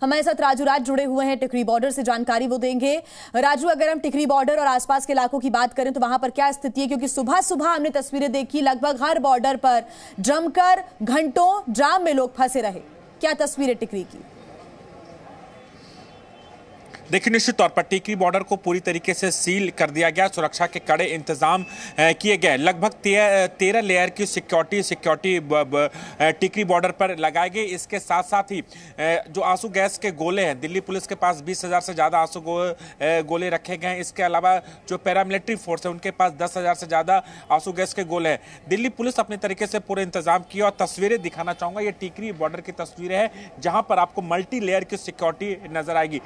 हमारे साथ राजू राज जुड़े हुए हैं, टिकरी बॉर्डर से जानकारी वो देंगे। राजू, अगर हम टिकरी बॉर्डर और आसपास के इलाकों की बात करें तो वहां पर क्या स्थिति है? क्योंकि सुबह सुबह हमने तस्वीरें देखी, लगभग हर बॉर्डर पर जमकर घंटों जाम में लोग फंसे रहे। क्या तस्वीरें टिकरी की? देखिए, निश्चित तौर पर टिकरी बॉर्डर को पूरी तरीके से सील कर दिया गया, सुरक्षा के कड़े इंतजाम किए गए। लगभग 13 लेयर की सिक्योरिटी टिकरी बॉर्डर पर लगाई गई। इसके साथ साथ ही जो आंसू गैस के गोले हैं, दिल्ली पुलिस के पास 20,000 से ज़्यादा आंसू गोले रखे गए हैं। इसके अलावा जो पैरामिलिट्री फोर्स है उनके पास 10,000 से ज़्यादा आंसू गैस के गोले हैं। दिल्ली पुलिस अपने तरीके से पूरे इंतजाम किया और तस्वीरें दिखाना चाहूँगा, ये टिकरी बॉर्डर की तस्वीरें हैं जहाँ पर आपको मल्टी लेयर की सिक्योरिटी नजर आएगी।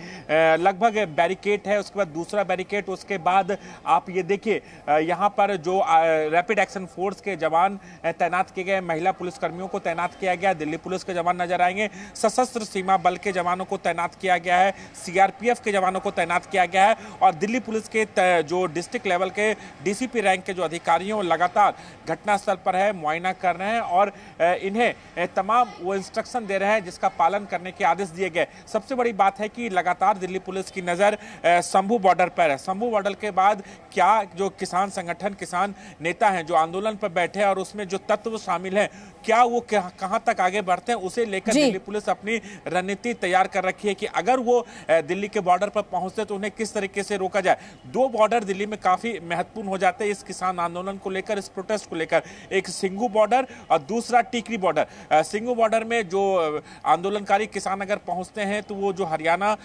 लगभग बैरिकेड है, उसके बाद दूसरा बैरिकेड, उसके बाद आप ये देखिए यहाँ पर जो रैपिड एक्शन फोर्स के जवान तैनात किए गए, महिला पुलिसकर्मियों को तैनात किया गया, दिल्ली पुलिस के जवान नजर आएंगे, सशस्त्र सीमा बल के जवानों को तैनात किया गया है, सीआरपीएफ के जवानों को तैनात किया गया है और दिल्ली पुलिस के जो डिस्ट्रिक्ट लेवल के डीसीपी रैंक के जो अधिकारी हैं वो लगातार घटनास्थल पर है, मुआयना कर रहे हैं और इन्हें तमाम वो इंस्ट्रक्शन दे रहे हैं जिसका पालन करने के आदेश दिए गए। सबसे बड़ी बात है कि लगातार दिल्ली पुलिस की नजर शंभू बॉर्डर पर है। शंभू बॉर्डर के बाद क्या जो किसान संगठन, किसान नेता हैं जो आंदोलन पर बैठे हैं और उसमें जो तत्व शामिल हैं, क्या वो कहां तक आगे बढ़ते हैं, उसे लेकर दिल्ली पुलिस अपनी रणनीति तैयार कर रखी है कि अगर वो दिल्ली के बॉर्डर पर पहुंचते तो उन्हें किस तरीके से रोका जाए। दो बॉर्डर दिल्ली में काफी महत्वपूर्ण हो जाते हैं इस किसान आंदोलन को लेकर, इस प्रोटेस्ट को लेकर। एक सिंघू बॉर्डर और दूसरा टिकरी बॉर्डर। सिंघू बॉर्डर में जो आंदोलनकारी किसान अगर पहुंचते हैं तो वो जो हरियाणा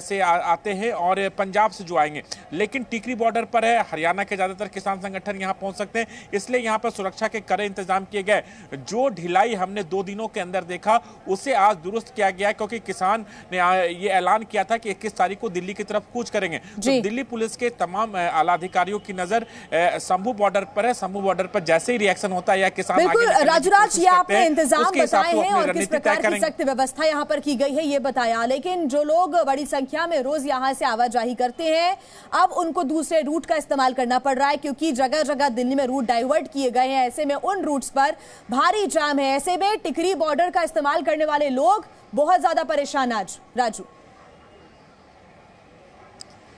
से आते हैं और पंजाब से जो आएंगे, लेकिन टिकरी बॉर्डर पर है, हरियाणा के ज्यादातर किसान संगठन यहां पहुंच सकते हैं, इसलिए यहां पर सुरक्षा के कड़े इंतजाम किए गए। जो ढिलाई हमने 2 दिनों के अंदर देखा उसे आज दुरुस्त किया गया क्योंकि किसान ने ये ऐलान किया था कि 21 तारीख को दिल्ली की तरफ कूच करेंगे। तो दिल्ली पुलिस के तमाम आला अधिकारियों की नजर शंभू बॉर्डर पर है। शंभू बॉर्डर पर जैसे ही रिएक्शन होता है या किसान राजूराज, ये आपने इंतजाम बताए हैं और किस प्रकार की सख्त व्यवस्था यहाँ पर की गई है ये बताया, लेकिन जो लोग बड़ी संख्या में रोज यहाँ से आवाजाही करते हैं अब उनको दूसरे रूट का इस्तेमाल करना पड़ रहा है क्योंकि जगह जगह दिल्ली में रूट डाइवर्ट किए गए हैं। ऐसे में उन रूट्स पर भारी जाम है। ऐसे में टिकरी बॉर्डर का इस्तेमाल करने वाले लोग बहुत ज्यादा परेशान आज। राजू,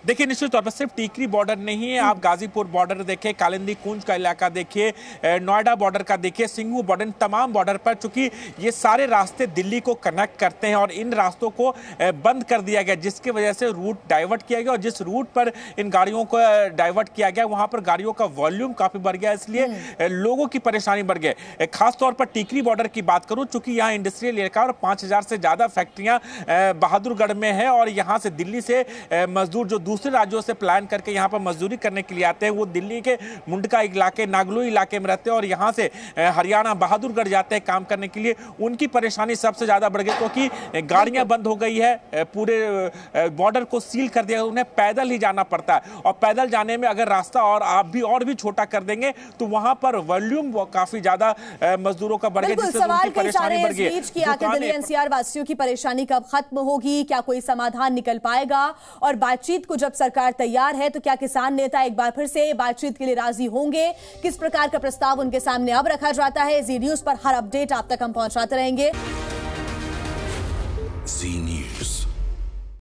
देखिए, निश्चित तौर पर सिर्फ टिकरी बॉर्डर नहीं है, आप गाजीपुर बॉर्डर देखिए, कालिंदी कुंज का इलाका देखिए, नोएडा बॉर्डर का देखिए, सिंघू बॉर्डर, तमाम बॉर्डर पर चूंकि ये सारे रास्ते दिल्ली को कनेक्ट करते हैं और इन रास्तों को बंद कर दिया गया जिसकी वजह से रूट डाइवर्ट किया गया और जिस रूट पर इन गाड़ियों को डाइवर्ट किया गया वहां पर गाड़ियों का वॉल्यूम काफी बढ़ गया, इसलिए लोगों की परेशानी बढ़ गई। खासतौर पर टिकरी बॉर्डर की बात करूं, चूंकि यहाँ इंडस्ट्रियल इलाका और 5,000 से ज्यादा फैक्ट्रियां बहादुरगढ़ में है और यहाँ से दिल्ली से मजदूर जो दूसरे राज्यों से प्लान करके यहां पर मजदूरी करने के लिए आते हैं, वो दिल्ली के मुंडका इलाके, नागलो इलाके में रहते हैं और यहां से हरियाणा बहादुरगढ़ जाते हैं काम करने के लिए। उनकी परेशानी सबसे ज्यादा बढ़ गई क्योंकि गाड़ियां बंद हो गई है, पूरे बॉर्डर को सील कर दिया, उन्हें पैदल ही जाना पड़ता है और पैदल जाने में अगर रास्ता और आप भी छोटा कर देंगे तो वहां पर वॉल्यूम काफी ज्यादा मजदूरों का बढ़ गया, जिससे उनकी परेशानी बढ़ गई। दिल्ली एनसीआर वासियों की परेशानी कब खत्म होगी, क्या कोई समाधान निकल पाएगा और बातचीत को जब सरकार तैयार है तो क्या किसान नेता एक बार फिर से बातचीत के लिए राजी होंगे? किस प्रकार का प्रस्ताव उनके सामने अब रखा जाता है? जी न्यूज पर हर अपडेट आप तक हम पहुंचाते रहेंगे।